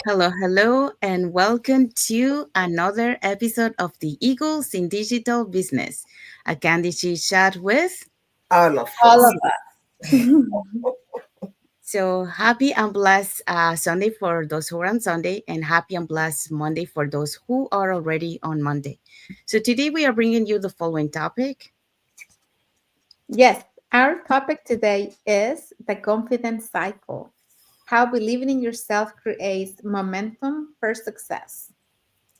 Hello, hello, and welcome to another episode of the Eagles in Digital Business, a Candid Chit chat with. All of All us. of us. So happy and blessed Sunday for those who are on Sunday, and happy and blessed Monday for those who are already on Monday. So today we are bringing you the following topic. Yes, our topic today is the confidence cycle. How believing in yourself creates momentum for success.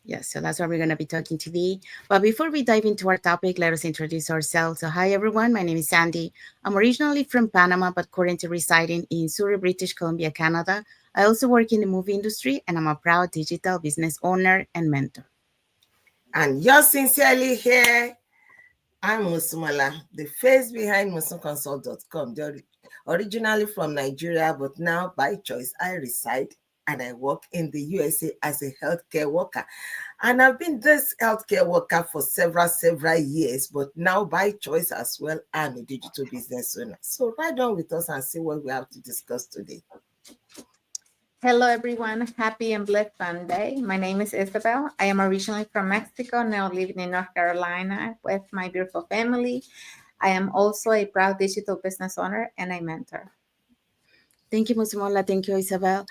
Yes, so that's what we're going to be talking today. But before we dive into our topic, let us introduce ourselves. So, hi everyone, my name is Sandy. I'm originally from Panama, but currently residing in Surrey, British Columbia, Canada. I also work in the movie industry, and I'm a proud digital business owner and mentor. And yours sincerely here, I'm Musumala, the face behind musumconsult.com. Originally from Nigeria, but now by choice, I reside and I work in the USA as a healthcare worker. And I've been this healthcare worker for several years, but now by choice as well, I'm a digital business owner. So ride on with us and see what we have to discuss today. Hello, everyone. Happy and blessed Sunday. My name is Isabel. I am originally from Mexico, now living in North Carolina with my beautiful family. I am also a proud digital business owner and a mentor. Thank you, Musimola. Thank you, Isabel.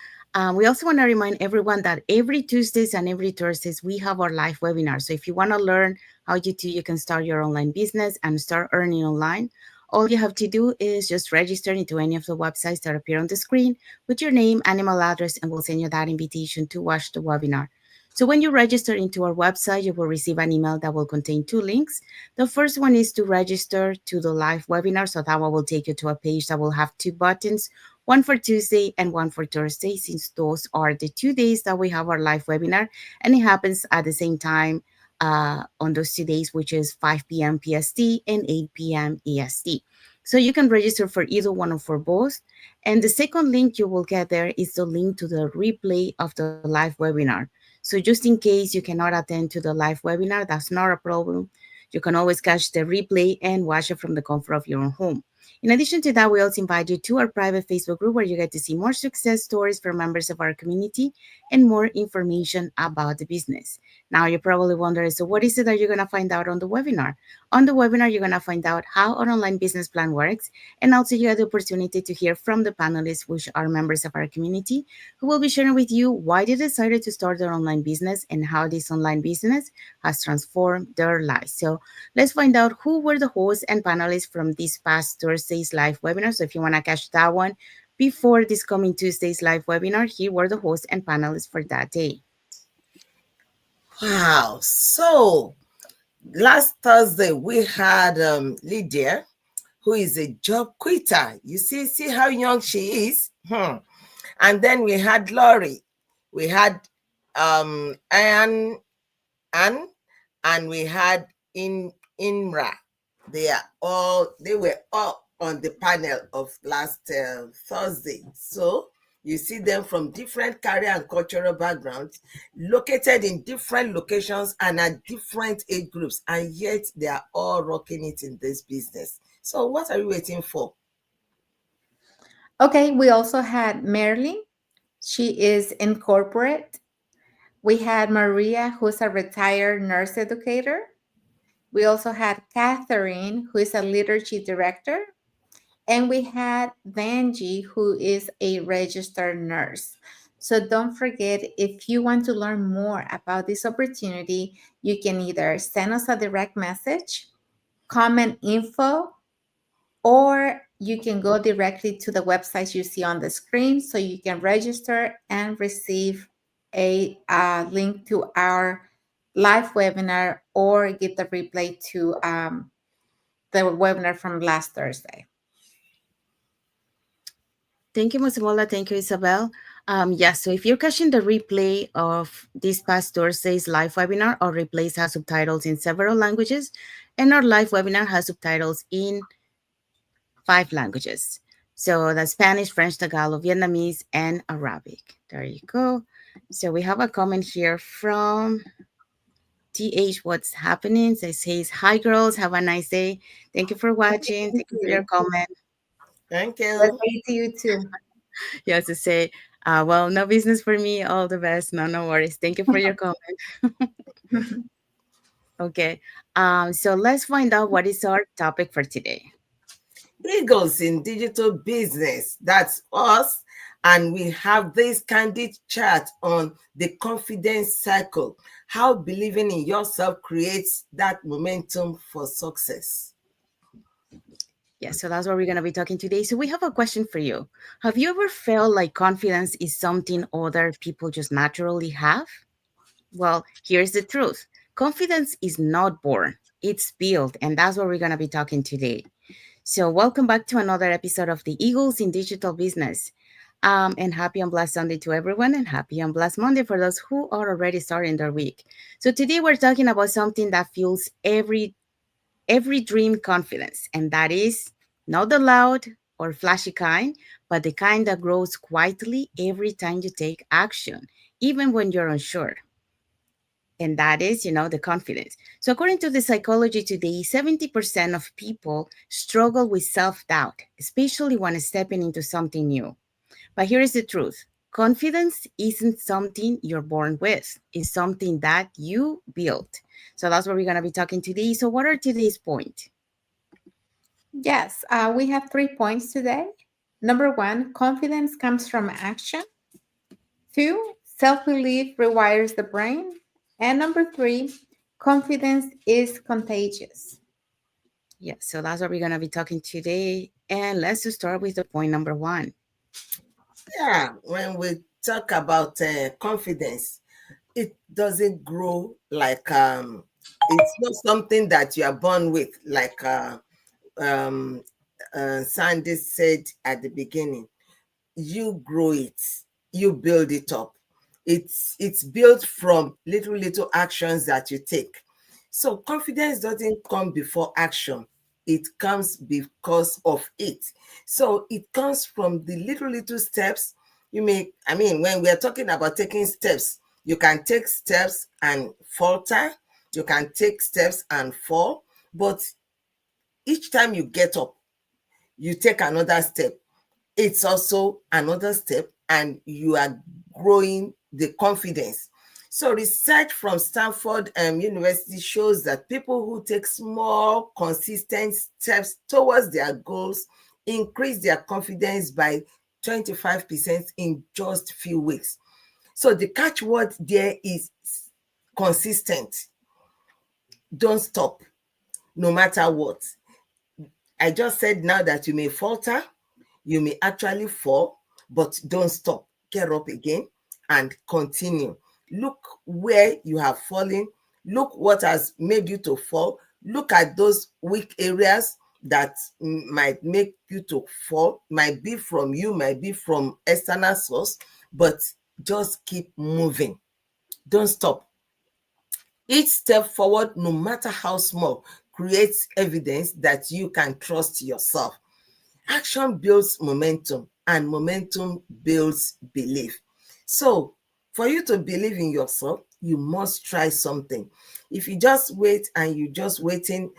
We also want to remind everyone that every Tuesdays and every Thursdays we have our live webinar. So if you want to learn how you can start your online business and start earning online, all you have to do is just register into any of the websites that appear on the screen with your name and email address, and we'll send you that invitation to watch the webinar. So when you register into our website, you will receive an email that will contain two links. The first one is to register to the live webinar. So that one will take you to a page that will have two buttons, one for Tuesday and one for Thursday, since those are the 2 days that we have our live webinar, and it happens at the same time on those 2 days, which is 5 p.m. PST and 8 p.m. EST. So you can register for either one or for both. And the second link you will get there is the link to the replay of the live webinar. So just in case you cannot attend to the live webinar, that's not a problem. You can always catch the replay and watch it from the comfort of your own home. In addition to that, we also invite you to our private Facebook group where you get to see more success stories from members of our community and more information about the business. Now, you're probably wondering, so what is it that you're going to find out on the webinar? On the webinar, you're going to find out how an online business plan works, and also you have the opportunity to hear from the panelists, which are members of our community, who will be sharing with you why they decided to start their online business and how this online business has transformed their lives. So let's find out who were the hosts and panelists from this past Thursday's live webinar. So if you want to catch that one before this coming Tuesday's live webinar, here were the hosts and panelists for that day. Wow. So last Thursday we had Lydia, who is a job quitter. You see how young she is. And then we had Lori, we had Anne, and we had Inra. They were all on the panel of last Thursday. So you see them from different career and cultural backgrounds, located in different locations and at different age groups, and yet they are all rocking it in this business. So what are you waiting for? Okay, we also had Marilyn. She is in corporate. We had Maria, who's a retired nurse educator. We also had Catherine, who is a liturgy director. And we had Vanji, who is a registered nurse. So don't forget, if you want to learn more about this opportunity, you can either send us a direct message, comment info, or you can go directly to the websites you see on the screen so you can register and receive a link to our live webinar or get the replay to the webinar from last Thursday. Thank you, Musimola. Thank you, Isabel. Yes, so if you're catching the replay of this past Thursday's live webinar, our replays have subtitles in several languages, and our live webinar has subtitles in 5 languages. So that's Spanish, French, Tagalog, Vietnamese, and Arabic. There you go. So we have a comment here from TH. What's happening? So it says, hi, girls. Have a nice day. Thank you for watching. Thank Thank you for your you. comment. Thank Let's you. say to you too. Yes, to say, Well, no business for me. All the best. No, no worries. Thank you for your comment. Okay. So let's find out what is our topic for today. Eagles in digital business. That's us. And we have this candid chat on the confidence cycle, how believing in yourself creates that momentum for success. Yeah, so that's what we're going to be talking today. So we have a question for you. Have you ever felt like confidence is something other people just naturally have? Well, here's the truth. Confidence is not born, it's built, and that's what we're going to be talking today. So, welcome back to another episode of the Eagles in Digital Business. And happy and blessed Sunday to everyone, and happy and blessed Monday for those who are already starting their week. So, today we're talking about something that fuels every dream confidence, and that is not the loud or flashy kind, but the kind that grows quietly every time you take action, even when you're unsure. And that is, the confidence. So, according to the psychology today, 70% of people struggle with self doubt, especially when stepping into something new. But here is the truth: confidence isn't something you're born with, it's something that you build. So, that's what we're going to be talking today. So, what are today's points? Yes, we have 3 points today. Number one, confidence comes from action. Two, self belief rewires the brain. And number three, confidence is contagious. Yeah, so that's what we're going to be talking today. And let's just start with the point number one. Yeah, when we talk about confidence, it doesn't grow like it's not something that you are born with, like um, Sandy said at the beginning. You grow it, you build it up. It's built from little actions that you take. So confidence doesn't come before action, it comes because of it. So it comes from the little steps you make. I mean, when we are talking about taking steps, you can take steps and falter, you can take steps and fall, but each time you get up, you take another step, it's also another step, and you are growing the confidence. So research from Stanford University shows that people who take small, consistent steps towards their goals increase their confidence by 25% in just few weeks. So the catchword there is consistent. Don't stop, no matter what. I just said now that you may falter, you may actually fall, but don't stop. Get up again and continue. Look where you have fallen. Look what has made you to fall. Look at those weak areas that might make you to fall. Might be from you, might be from external source, but just keep moving. Don't stop. Each step forward, no matter how small, creates evidence that you can trust yourself. Action builds momentum, and momentum builds belief. So, for you to believe in yourself, you must try something. If you just wait and you just waiting,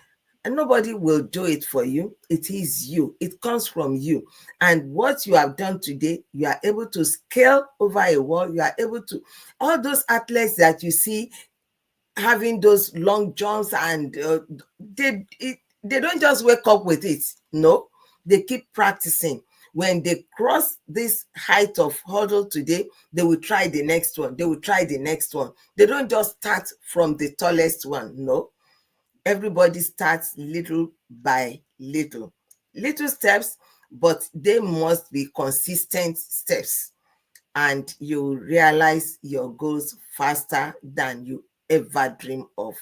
and nobody will do it for you, it is you. It comes from you. And what you have done today, you are able to scale over a wall. You are able to, all those athletes that you see having those long jumps, and they don't just wake up with it. No, they keep practicing. When they cross this height of hurdle today, they will try the next one, they will try the next one. They don't just start from the tallest one. No, everybody starts little by little steps, but they must be consistent steps, and you realize your goals faster than you ever dream of.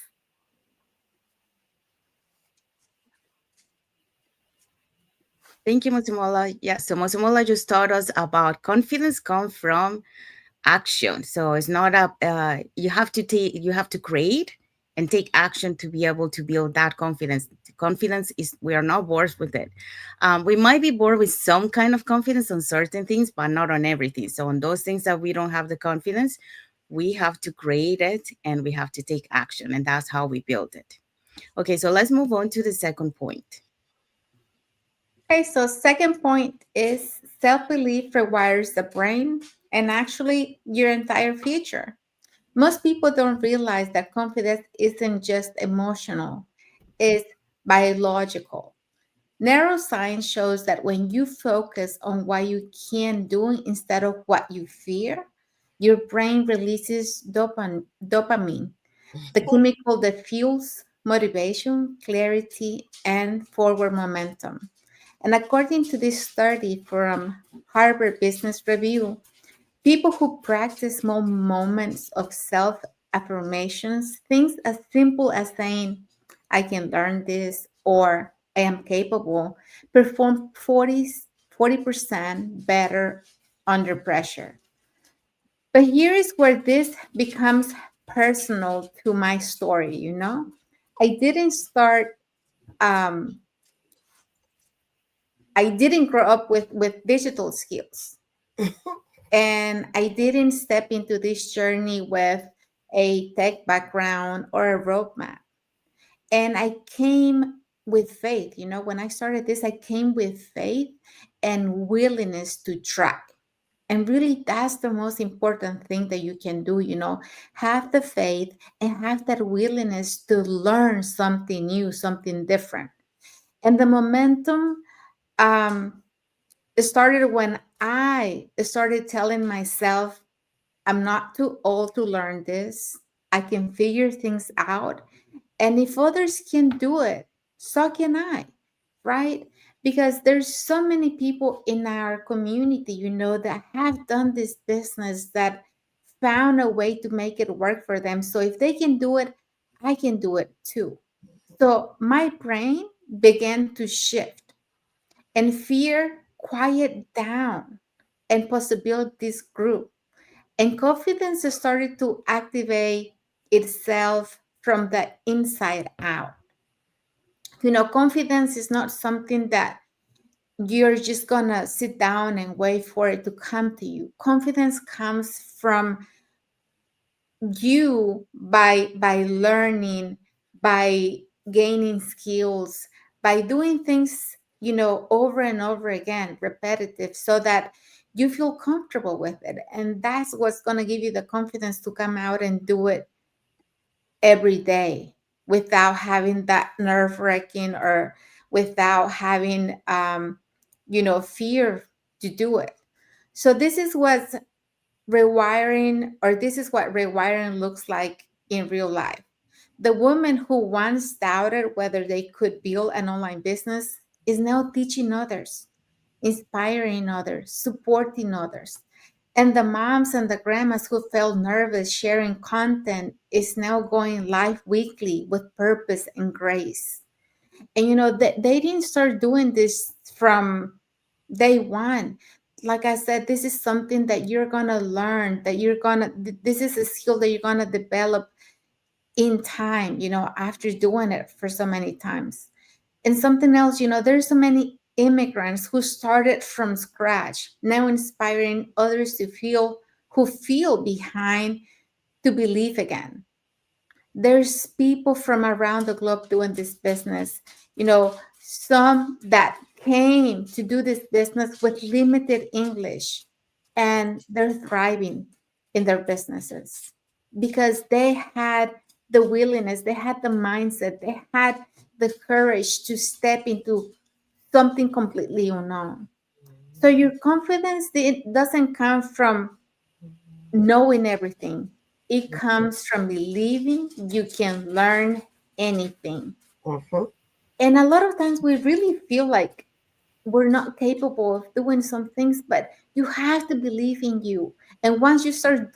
Thank you, Mosumola. Yeah, so Mosumola just taught us about confidence come from action. So it's not a you have to create and take action to be able to build that confidence. Confidence is, we are not born with it. We might be born with some kind of confidence on certain things, but not on everything. So on those things that we don't have the confidence, we have to create it and we have to take action, and that's how we build it. Okay, so let's move on to the second point. Okay, so second point is Self belief rewires the brain and actually your entire future. Most people don't realize that confidence isn't just emotional, it's biological. Neuroscience shows that when you focus on what you can do instead of what you fear, your brain releases dopamine, the chemical that fuels motivation, clarity, and forward momentum. And according to this study from Harvard Business Review, people who practice small moments of self affirmations, things as simple as saying, I can learn this or I am capable, perform 40% better under pressure. But here is where this becomes personal to my story, you know? I didn't start um I didn't grow up with digital skills, and I didn't step into this journey with a tech background or a roadmap. And I came with faith. You know, when I started this, I came with faith and willingness to try. And really, that's the most important thing that you can do. You know, have the faith and have that willingness to learn something new, something different. And the momentum um, it started when I started telling myself, I'm not too old to learn this. I can figure things out. And if others can do it, so can I, right? Because there's so many people in our community, you know, that have done this business, that found a way to make it work for them. So if they can do it, I can do it too. So my brain began to shift and fear quiet down and possibilities grew. And confidence started to activate itself from the inside out. You know, confidence is not something that you're just gonna sit down and wait for it to come to you. Confidence comes from you by learning, by gaining skills, by doing things, you know, over and over again, repetitive, so that you feel comfortable with it. And that's what's going to give you the confidence to come out and do it every day without having that nerve wracking, or without having you know, fear to do it. So this is what rewiring looks like in real life. The woman who once doubted whether they could build an online business is now teaching others, inspiring others, supporting others. And the moms and the grandmas who felt nervous sharing content is now going live weekly with purpose and grace. And you know, they didn't start doing this from day one. Like I said, this is something that you're gonna learn, that this is a skill that you're gonna develop in time, you know, after doing it for so many times. And something else, you know, there's so many immigrants who started from scratch, now inspiring others who feel behind to believe again. There's people from around the globe doing this business, you know, some that came to do this business with limited English, and they're thriving in their businesses because they had the willingness, they had the mindset, they had the courage to step into something completely unknown. So your confidence, it doesn't come from knowing everything. It comes from believing you can learn anything. Mhm. And a lot of times we really feel like we're not capable of doing some things, but you have to believe in you. And once you start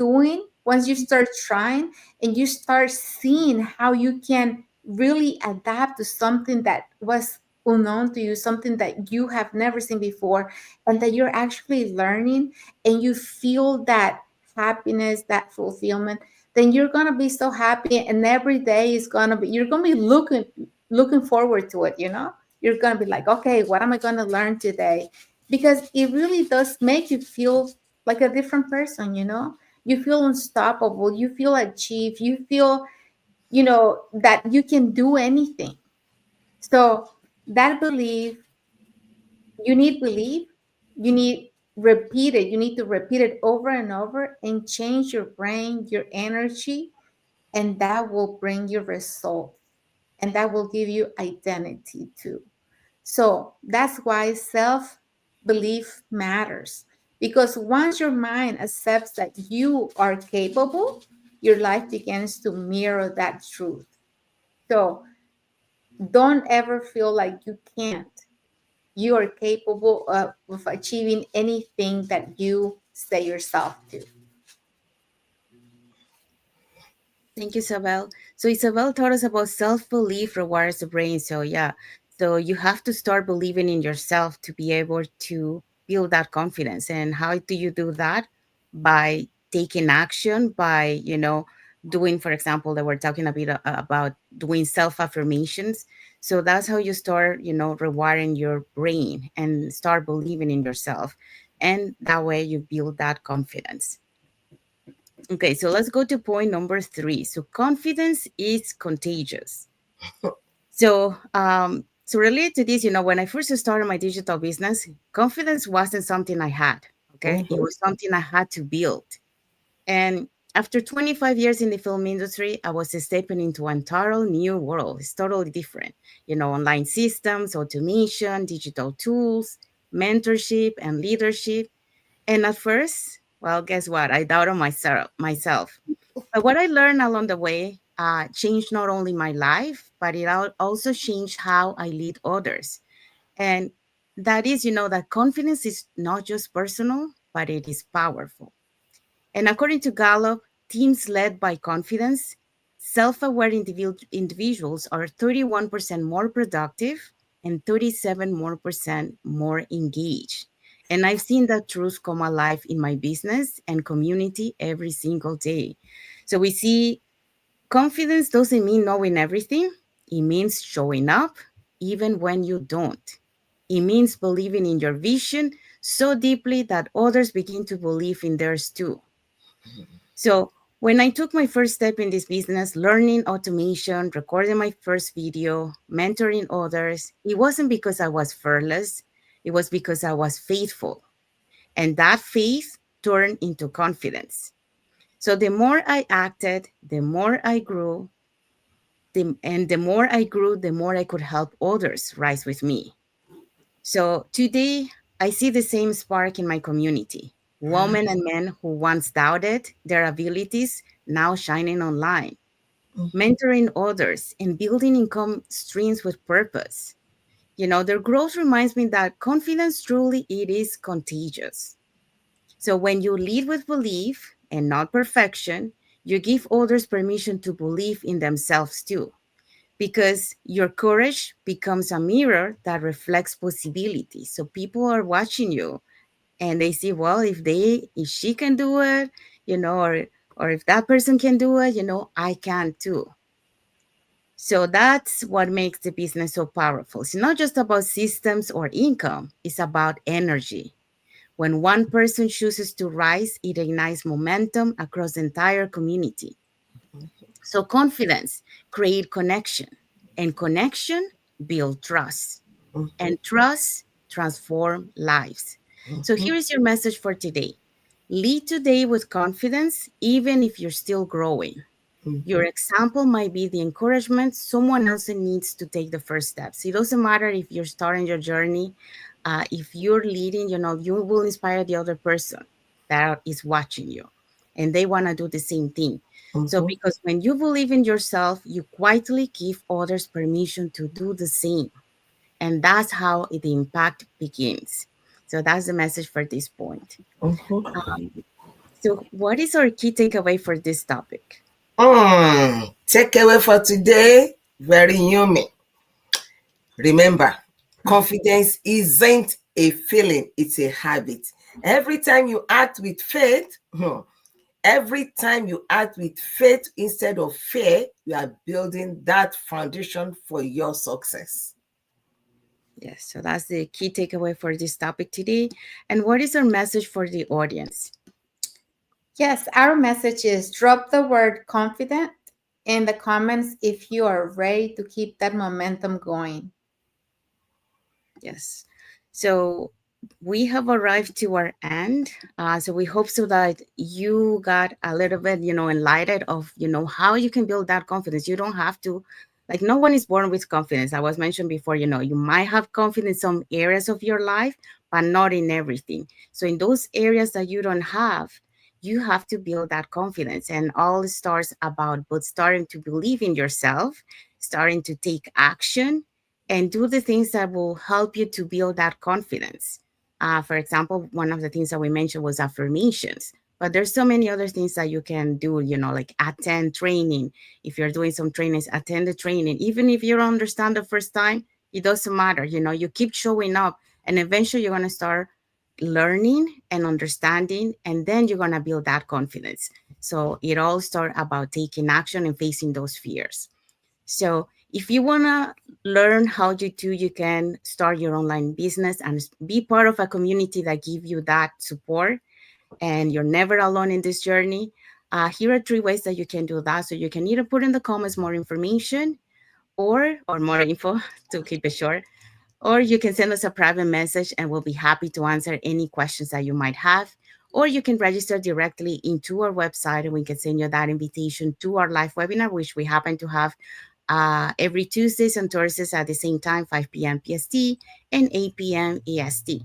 trying, and you start seeing how you can really adapt to something that was unknown to you, something that you have never seen before, and that you're actually learning, and you feel that happiness, that fulfillment, then you're going to be so happy. And every day is going to be, you're going to be looking forward to it, you know. You're going to be like, okay, what am I going to learn today? Because it really does make you feel like a different person, you know? You feel unstoppable. You feel achieved. You feel, you know, that you can do anything. So that belief, you need belief, you need repeat it. You need to repeat it over and over and change your brain, your energy, and that will bring you results. And that will give you identity too. So that's why self belief matters. Because once your mind accepts that you are capable, your life begins to mirror that truth. So don't ever feel like you can't. You are capable of achieving anything that you say yourself to. Thank you, Isabel. So Isabel taught us about self-belief rewires the brain. So yeah, so you have to start believing in yourself to be able to build that confidence. And how do you do that? By taking action, by, doing, for example, that we're talking a bit about doing self-affirmations. So that's how you start, rewiring your brain and start believing in yourself. And that way you build that confidence. Okay, so let's go to point number 3. So confidence is contagious. So related to this, when I first started my digital business, confidence wasn't something I had. Okay, it Mhm. was something I had to build. And after 25 years in the film industry, I was stepping into an entirely new world. It's totally different. Online systems, automation, digital tools, mentorship, and leadership. And at first, well, guess what? I doubted myself. But what I learned along the way changed not only my life, but it also changed how I lead others. And that is, that confidence is not just personal, but it is powerful. And according to Gallup, teams led by confidence, self-aware individuals are 31% more productive and 37 more percent more engaged. And I've seen that truth come alive in my business and community every single day. So we see confidence doesn't mean knowing everything. It means showing up even when you don't. It means believing in your vision so deeply that others begin to believe in theirs too. So when I took my first step in this business, learning automation, recording my first video, mentoring others, it wasn't because I was fearless. It was because I was faithful. And that faith turned into confidence. So the more I acted, the more I grew, and the more I grew, the more I could help others rise with me. So today, I see the same spark in my community. Women and men who once doubted their abilities now shining online, mentoring others, and building income streams with purpose. Their growth reminds me that confidence truly it is contagious. So when you lead with belief and not perfection, you give others permission to believe in themselves too, because your courage becomes a mirror that reflects possibility. So people are watching you and they see, well, if she can do it, or if that person can do it, I can too. So that's what makes the business so powerful. It's not just about systems or income, it's about energy. When one person chooses to rise, it ignites momentum across the entire community. So confidence create connection, and connection build trust, and trust transform lives. So here is your message for today. Lead today with confidence, even if you're still growing. Your example might be the encouragement someone else needs to take the first steps. It doesn't matter if you're starting your journey. If you're leading, you will inspire the other person that is watching you, and they want to do the same thing. So, Mhm. because when you believe in yourself, you quietly give others permission to do the same. And that's how the impact begins. So, that's the message for this point. Mhm. Um, so, what is our key takeaway for this topic? Takeaway for today, very human. Remember, confidence isn't a feeling, it's a habit. Every time you act with faith, every time you act with faith instead of fear, you are building that foundation for your success. Yes, so that's the key takeaway for this topic today. And what is our message for the audience? Yes, our message is drop the word confident in the comments if you are ready to keep that momentum going. Yes. So we have arrived to our end. So we hope so that you got a little bit, enlightened of, how you can build that confidence. You don't have to, like, no one is born with confidence. I was mentioned before, you might have confidence in some areas of your life, but not in everything. So in those areas that you don't have, you have to build that confidence. And all starts about but starting to believe in yourself, starting to take action and do the things that will help you to build that confidence. For example, one of the things that we mentioned was affirmations, but there's so many other things that you can do, like attend training. If you're doing some trainings, attend the training. Even if you don't understand the first time, it doesn't matter. You keep showing up and eventually you're going to start learning and understanding, and then you're going to build that confidence. So it all starts about taking action and facing those fears. So if you want to learn how you can start your online business and be part of a community that give you that support, and you're never alone in this journey. Here are three ways that you can do that. So you can either put in the comments more information or more info to keep it short, or you can send us a private message and we'll be happy to answer any questions that you might have. Or you can register directly into our website and we can send you that invitation to our live webinar, which we happen to have every Tuesdays and Thursdays at the same time, 5 p.m. PST and 8 p.m. EST.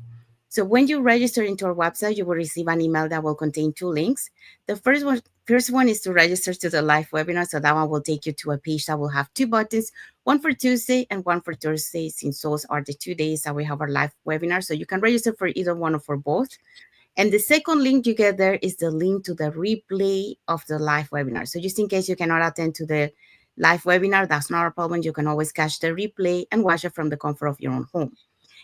So when you register into our website, you will receive an email that will contain two links. The first one is to register to the live webinar. So that one will take you to a page that will have two buttons, one for Tuesday and one for Thursday, since those are the 2 days that we have our live webinar. So you can register for either one or for both. And the second link you get there is the link to the replay of the live webinar. So just in case you cannot attend to the live webinar, that's not a problem. You can always catch the replay and watch it from the comfort of your own home.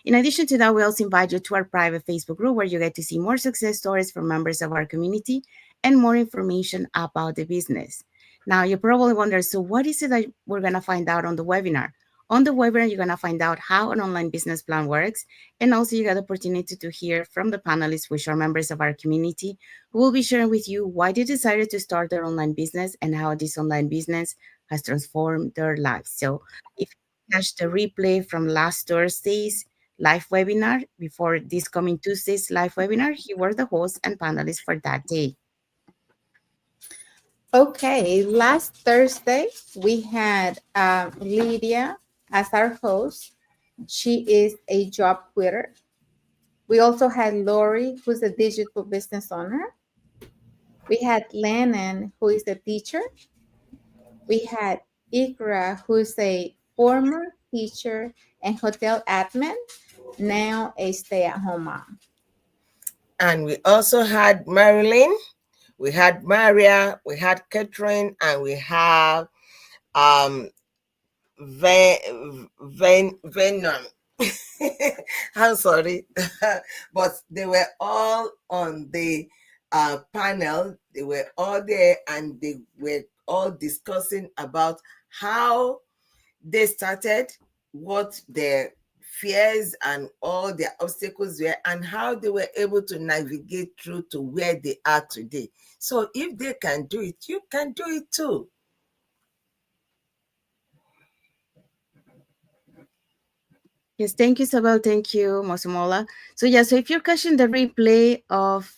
In addition to that, we also invite you to our private Facebook group where you get to see more success stories from members of our community and more information about the business. Now, you probably wonder, so what is it that we're going to find out on the webinar? On the webinar, you're going to find out how an online business plan works. And also you get the opportunity to hear from the panelists, which are members of our community, who will be sharing with you why they decided to start their online business and how this online business has transformed their lives. So if you catch the replay from last Thursday's live webinar before this coming Tuesday's live webinar, he were the host and panelists for that day. Okay, last Thursday we had Lydia as our host. She is a job quitter. We also had Lori, who's a digital business owner. We had Lennon, who is a teacher. We had Ikra, who's a former teacher and hotel admin, now a stay-at-home mom. And we also had Marilyn, we had Maria, we had Catherine, and we have Venom. I'm sorry, but they were all on the panel. They were all there, and they were all discussing about how they started, what their fears and all their obstacles were, and how they were able to navigate through to where they are today. So if they can do it, you can do it too. Yes, thank you, Isabel. Thank you, Mosumola. So if you're catching the replay of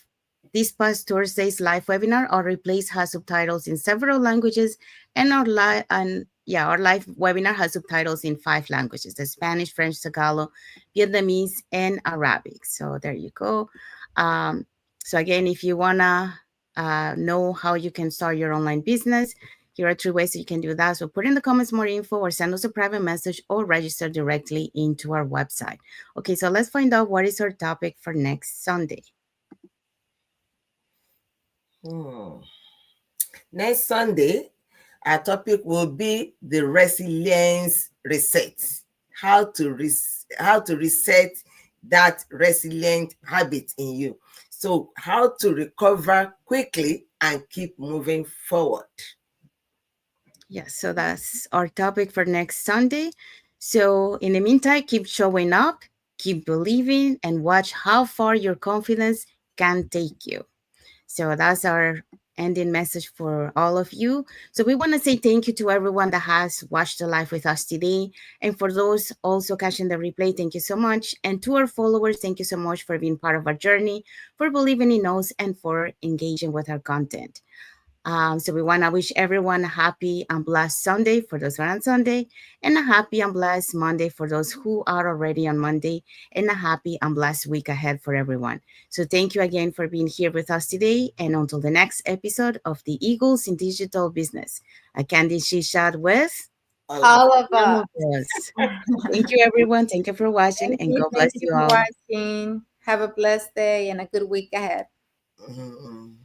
this past Thursday's live webinar, our replays has subtitles in several languages, and our live webinar has subtitles in 5 languages: the Spanish, French, Tagalog, Vietnamese, and Arabic. So there you go. So again, if you wanna know how you can start your online business, here are 3 ways that you can do that. So put in the comments more info or send us a private message or register directly into our website. Okay, so let's find out what is our topic for next Sunday. Next Sunday, our topic will be the resilience reset. How to reset that resilient habit in you. So how to recover quickly and keep moving forward. Yes, so that's our topic for next Sunday. So in the meantime, keep showing up, keep believing, and watch how far your confidence can take you. So that's our ending message for all of you. So we want to say thank you to everyone that has watched the live with us today. And for those also catching the replay, thank you so much. And to our followers, thank you so much for being part of our journey, for believing in us, and for engaging with our content. So we want to wish everyone a happy and blessed Sunday for those who are on Sunday, and a happy and blessed Monday for those who are already on Monday, and a happy and blessed week ahead for everyone. So thank you again for being here with us today, and until the next episode of the Eagles in Digital Business, a Candid Shot with All of All of all us. of us. Thank you, everyone. Thank you for watching, and God bless Thank you you for all. watching. Have a blessed day and a good week ahead. Mhm.